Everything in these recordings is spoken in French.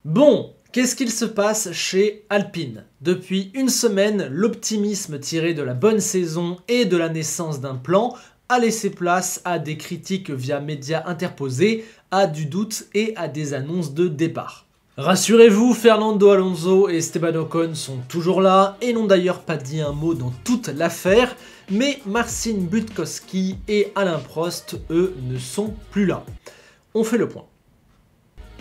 Bon, qu'est-ce qu'il se passe chez Alpine? Depuis une semaine, l'optimisme tiré de la bonne saison et de la naissance d'un plan a laissé place à des critiques via médias interposés, à du doute et à des annonces de départ. Rassurez-vous, Fernando Alonso et Esteban Ocon sont toujours là et n'ont d'ailleurs pas dit un mot dans toute l'affaire, mais Marcin Budkowski et Alain Prost, eux, ne sont plus là. On fait le point.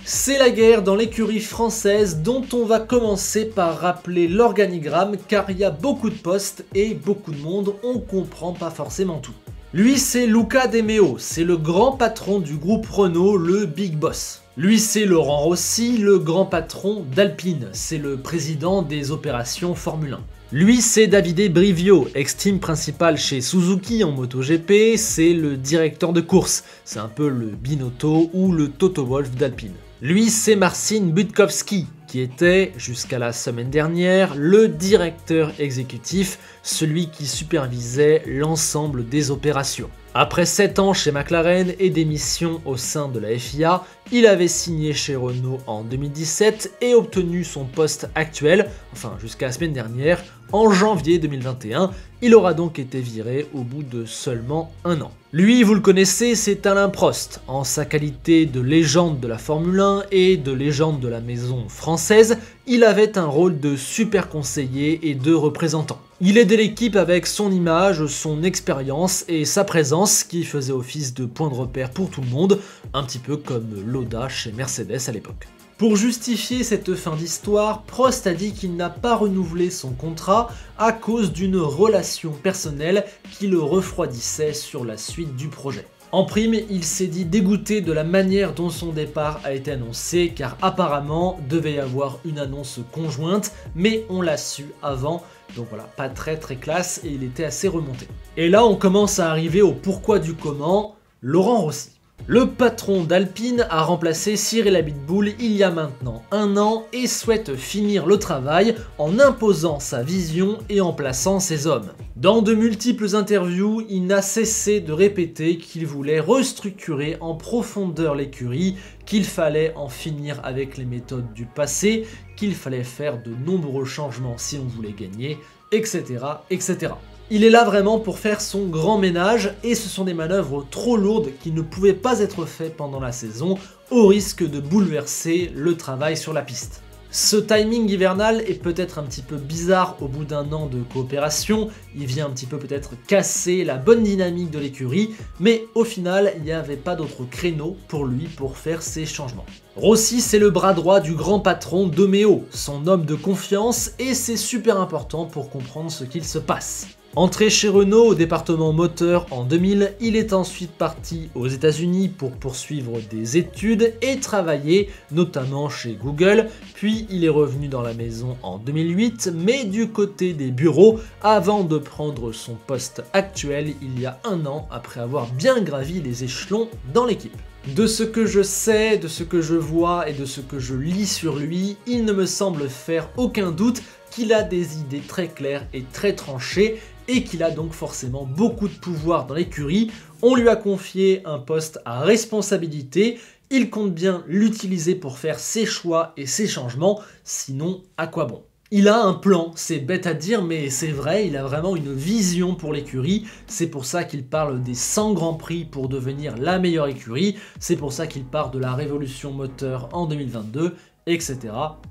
C'est la guerre dans l'écurie française dont on va commencer par rappeler l'organigramme car il y a beaucoup de postes et beaucoup de monde, on comprend pas forcément tout. Lui c'est Luca De Meo, c'est le grand patron du groupe Renault, le Big Boss. Lui c'est Laurent Rossi, le grand patron d'Alpine, c'est le président des opérations Formule 1. Lui c'est Davide Brivio, ex-team principal chez Suzuki en MotoGP, c'est le directeur de course, c'est un peu le Binotto ou le Toto Wolff d'Alpine. Lui c'est Marcin Budkowski, qui était, jusqu'à la semaine dernière, le directeur exécutif, celui qui supervisait l'ensemble des opérations. Après 7 ans chez McLaren et des missions au sein de la FIA, il avait signé chez Renault en 2017 et obtenu son poste actuel, enfin jusqu'à la semaine dernière, en janvier 2021. Il aura donc été viré au bout de seulement un an. Lui, vous le connaissez, c'est Alain Prost, en sa qualité de légende de la Formule 1 et de légende de la maison française, il avait un rôle de super conseiller et de représentant. Il aidait l'équipe avec son image, son expérience et sa présence qui faisait office de point de repère pour tout le monde, un petit peu comme Lauda chez Mercedes à l'époque. Pour justifier cette fin d'histoire, Prost a dit qu'il n'a pas renouvelé son contrat à cause d'une relation personnelle qui le refroidissait sur la suite du projet. En prime, il s'est dit dégoûté de la manière dont son départ a été annoncé car apparemment devait y avoir une annonce conjointe, mais on l'a su avant, donc voilà, pas très classe et il était assez remonté. Et là on commence à arriver au pourquoi du comment, Laurent Rossi. Le patron d'Alpine a remplacé Cyril Abiteboul il y a maintenant un an et souhaite finir le travail en imposant sa vision et en plaçant ses hommes. Dans de multiples interviews, il n'a cessé de répéter qu'il voulait restructurer en profondeur l'écurie, qu'il fallait en finir avec les méthodes du passé, qu'il fallait faire de nombreux changements si on voulait gagner, etc. etc. Il est là vraiment pour faire son grand ménage et ce sont des manœuvres trop lourdes qui ne pouvaient pas être faites pendant la saison au risque de bouleverser le travail sur la piste. Ce timing hivernal est peut-être un petit peu bizarre au bout d'un an de coopération, il vient un petit peu peut-être casser la bonne dynamique de l'écurie, mais au final il n'y avait pas d'autre créneau pour lui pour faire ces changements. Rossi c'est le bras droit du grand patron De Meo, son homme de confiance et c'est super important pour comprendre ce qu'il se passe. Entré chez Renault au département moteur en 2000, il est ensuite parti aux États-Unis pour poursuivre des études et travailler notamment chez Google, puis il est revenu dans la maison en 2008, mais du côté des bureaux avant de prendre son poste actuel il y a un an après avoir bien gravi les échelons dans l'équipe. De ce que je sais, de ce que je vois et de ce que je lis sur lui, il ne me semble faire aucun doute qu'il a des idées très claires et très tranchées et qu'il a donc forcément beaucoup de pouvoir dans l'écurie. On lui a confié un poste à responsabilité, il compte bien l'utiliser pour faire ses choix et ses changements, sinon à quoi bon? Il a un plan, c'est bête à dire mais c'est vrai, il a vraiment une vision pour l'écurie, c'est pour ça qu'il parle des 100 grands prix pour devenir la meilleure écurie, c'est pour ça qu'il parle de la révolution moteur en 2022, etc.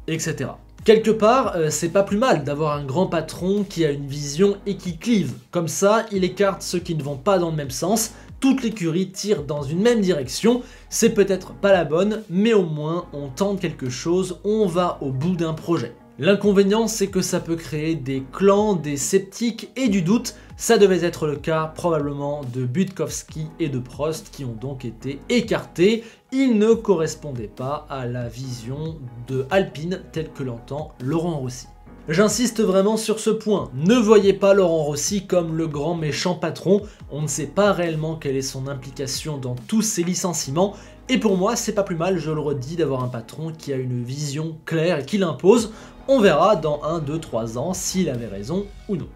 etc. Quelque part, c'est pas plus mal d'avoir un grand patron qui a une vision et qui clive. Comme ça, il écarte ceux qui ne vont pas dans le même sens, toute l'écurie tire dans une même direction, c'est peut-être pas la bonne, mais au moins on tente quelque chose, on va au bout d'un projet. L'inconvénient, c'est que ça peut créer des clans, des sceptiques et du doute. Ça devait être le cas probablement de Budkowski et de Prost qui ont donc été écartés. Ils ne correspondaient pas à la vision de Alpine telle que l'entend Laurent Rossi. J'insiste vraiment sur ce point, ne voyez pas Laurent Rossi comme le grand méchant patron, on ne sait pas réellement quelle est son implication dans tous ces licenciements, et pour moi c'est pas plus mal, je le redis, d'avoir un patron qui a une vision claire et qui l'impose. On verra dans 1, 2, 3 ans s'il avait raison ou non.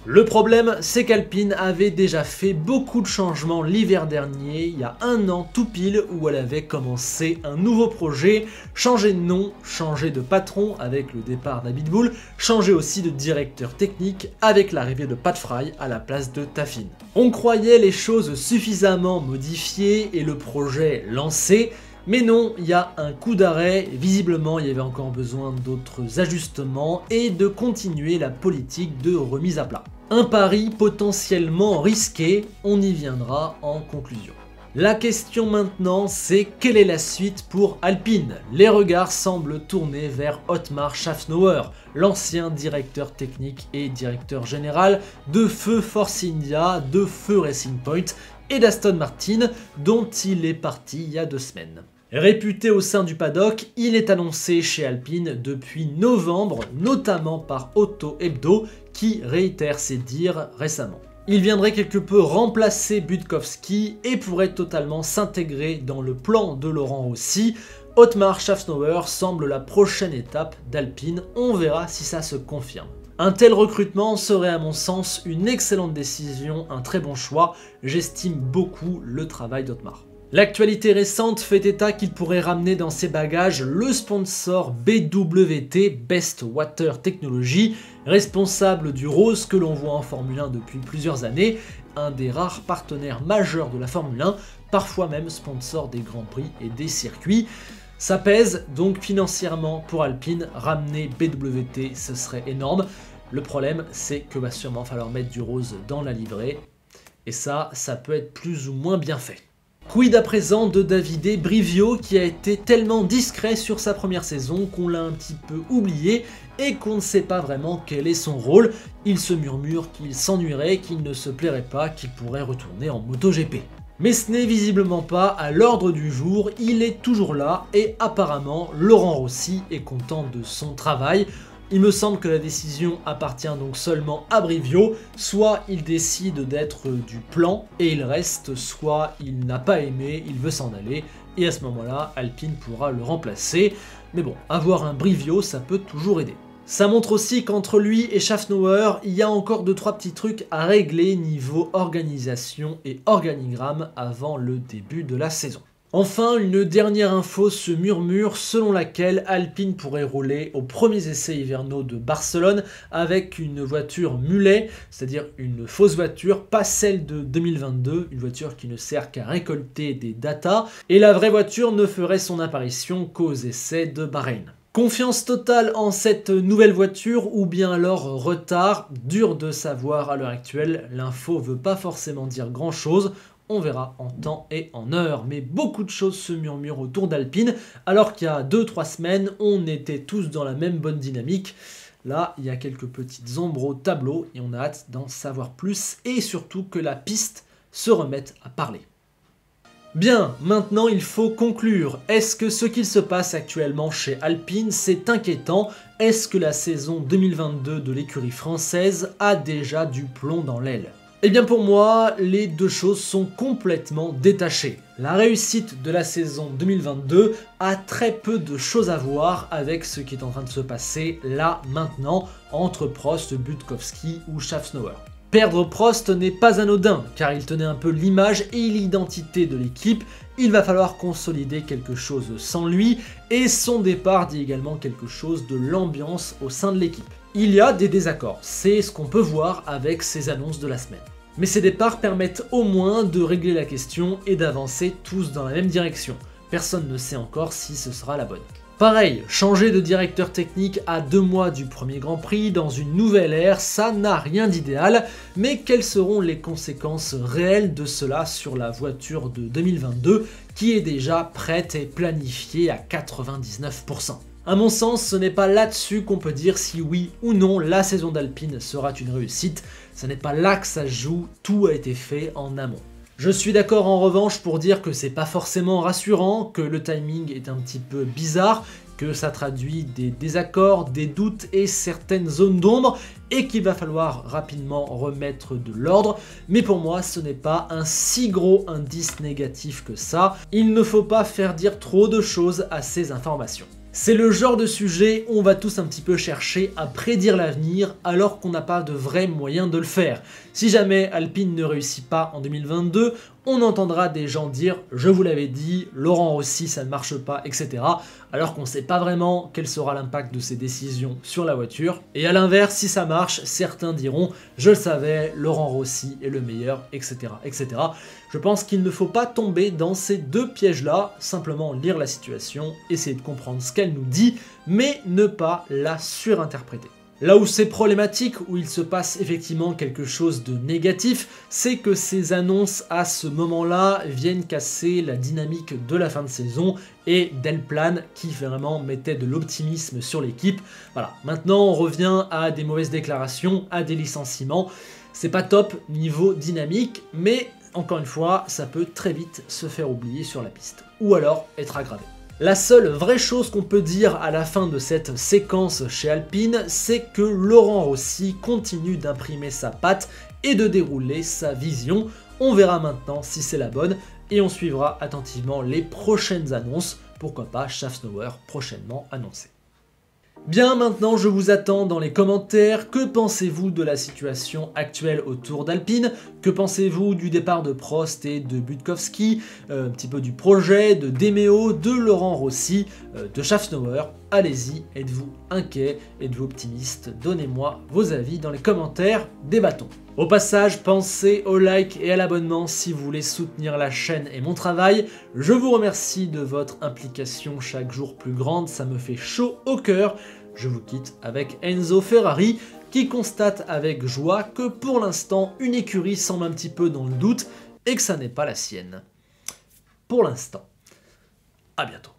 Le problème, c'est qu'Alpine avait déjà fait beaucoup de changements l'hiver dernier, il y a un an tout pile, où elle avait commencé un nouveau projet, changé de nom, changé de patron avec le départ d'Abitbull, changé aussi de directeur technique avec l'arrivée de Pat Fry à la place de Taffin. On croyait les choses suffisamment modifiées et le projet lancé, mais non, il y a un coup d'arrêt, visiblement il y avait encore besoin d'autres ajustements et de continuer la politique de remise à plat. Un pari potentiellement risqué, on y viendra en conclusion. La question maintenant, c'est quelle est la suite pour Alpine? Les regards semblent tourner vers Otmar Szafnauer, l'ancien directeur technique et directeur général de feu Force India, de feu Racing Point et d'Aston Martin, dont il est parti il y a 2 semaines. Réputé au sein du paddock, il est annoncé chez Alpine depuis novembre, notamment par Auto Hebdo, qui réitère ses dires récemment. Il viendrait quelque peu remplacer Budkowski et pourrait totalement s'intégrer dans le plan de Laurent Rossi. Otmar Szafnauer semble la prochaine étape d'Alpine, on verra si ça se confirme. Un tel recrutement serait à mon sens une excellente décision, un très bon choix, j'estime beaucoup le travail d'Otmar. L'actualité récente fait état qu'il pourrait ramener dans ses bagages le sponsor BWT, Best Water Technology, responsable du rose que l'on voit en Formule 1 depuis plusieurs années, un des rares partenaires majeurs de la Formule 1, parfois même sponsor des Grands Prix et des circuits. Ça pèse donc financièrement pour Alpine, ramener BWT ce serait énorme. Le problème c'est que va sûrement falloir mettre du rose dans la livrée, et ça peut être plus ou moins bien fait. Quid à présent de Davide Brivio qui a été tellement discret sur sa première saison qu'on l'a un petit peu oublié et qu'on ne sait pas vraiment quel est son rôle. Il se murmure qu'il s'ennuierait, qu'il ne se plairait pas, qu'il pourrait retourner en MotoGP. Mais ce n'est visiblement pas à l'ordre du jour, il est toujours là et apparemment Laurent Rossi est content de son travail. Il me semble que la décision appartient donc seulement à Brivio, soit il décide d'être du plan et il reste, soit il n'a pas aimé, il veut s'en aller, et à ce moment-là, Alpine pourra le remplacer. Mais bon, avoir un Brivio, ça peut toujours aider. Ça montre aussi qu'entre lui et Szafnauer, il y a encore 2-3 petits trucs à régler niveau organisation et organigramme avant le début de la saison. Enfin, une dernière info se murmure selon laquelle Alpine pourrait rouler aux premiers essais hivernaux de Barcelone avec une voiture mulet, c'est-à-dire une fausse voiture, pas celle de 2022, une voiture qui ne sert qu'à récolter des datas, et la vraie voiture ne ferait son apparition qu'aux essais de Bahreïn. Confiance totale en cette nouvelle voiture ou bien alors retard, dur de savoir à l'heure actuelle, l'info veut pas forcément dire grand chose. On verra en temps et en heure, mais beaucoup de choses se murmurent autour d'Alpine, alors qu'il y a 2-3 semaines, on était tous dans la même bonne dynamique. Là, il y a quelques petites ombres au tableau et on a hâte d'en savoir plus et surtout que la piste se remette à parler. Bien, maintenant il faut conclure. Est-ce que ce qu'il se passe actuellement chez Alpine, c'est inquiétant? Est-ce que la saison 2022 de l'écurie française a déjà du plomb dans l'aile? Eh bien pour moi, les deux choses sont complètement détachées. La réussite de la saison 2022 a très peu de choses à voir avec ce qui est en train de se passer là, maintenant, entre Prost, Budkowski ou Szafnauer. Perdre Prost n'est pas anodin, car il tenait un peu l'image et l'identité de l'équipe. Il va falloir consolider quelque chose sans lui, et son départ dit également quelque chose de l'ambiance au sein de l'équipe. Il y a des désaccords, c'est ce qu'on peut voir avec ces annonces de la semaine. Mais ces départs permettent au moins de régler la question et d'avancer tous dans la même direction. Personne ne sait encore si ce sera la bonne. Pareil, changer de directeur technique à 2 mois du premier Grand Prix dans une nouvelle ère, ça n'a rien d'idéal, mais quelles seront les conséquences réelles de cela sur la voiture de 2022 qui est déjà prête et planifiée à 99%? À mon sens, ce n'est pas là-dessus qu'on peut dire si oui ou non la saison d'Alpine sera une réussite, ce n'est pas là que ça se joue, tout a été fait en amont. Je suis d'accord en revanche pour dire que c'est pas forcément rassurant, que le timing est un petit peu bizarre, que ça traduit des désaccords, des doutes et certaines zones d'ombre, et qu'il va falloir rapidement remettre de l'ordre, mais pour moi ce n'est pas un si gros indice négatif que ça, il ne faut pas faire dire trop de choses à ces informations. C'est le genre de sujet où on va tous un petit peu chercher à prédire l'avenir alors qu'on n'a pas de vrais moyens de le faire. Si jamais Alpine ne réussit pas en 2022, on entendra des gens dire « je vous l'avais dit, Laurent Rossi ça ne marche pas, etc. » alors qu'on ne sait pas vraiment quel sera l'impact de ces décisions sur la voiture. Et à l'inverse, si ça marche, certains diront « je le savais, Laurent Rossi est le meilleur, etc. etc. » Je pense qu'il ne faut pas tomber dans ces deux pièges-là, simplement lire la situation, essayer de comprendre ce qu'elle nous dit, mais ne pas la surinterpréter. Là où c'est problématique, où il se passe effectivement quelque chose de négatif, c'est que ces annonces à ce moment-là viennent casser la dynamique de la fin de saison et Delplan qui vraiment mettait de l'optimisme sur l'équipe. Voilà, maintenant on revient à des mauvaises déclarations, à des licenciements. C'est pas top niveau dynamique, mais encore une fois, ça peut très vite se faire oublier sur la piste, ou alors être aggravé. La seule vraie chose qu'on peut dire à la fin de cette séquence chez Alpine, c'est que Laurent Rossi continue d'imprimer sa patte et de dérouler sa vision. On verra maintenant si c'est la bonne et on suivra attentivement les prochaines annonces, pourquoi pas Schaffnauer prochainement annoncé. Bien, maintenant je vous attends dans les commentaires. Que pensez-vous de la situation actuelle autour d'Alpine? Que pensez-vous du départ de Prost et de Budkowski? Un petit peu du projet de Demeo, de Laurent Rossi, de Schaffnauer? Allez-y, êtes-vous inquiet? Êtes-vous optimiste? Donnez-moi vos avis dans les commentaires, débattons. Au passage, pensez au like et à l'abonnement si vous voulez soutenir la chaîne et mon travail. Je vous remercie de votre implication chaque jour plus grande, ça me fait chaud au cœur. Je vous quitte avec Enzo Ferrari qui constate avec joie que pour l'instant une écurie semble un petit peu dans le doute et que ça n'est pas la sienne. Pour l'instant. À bientôt.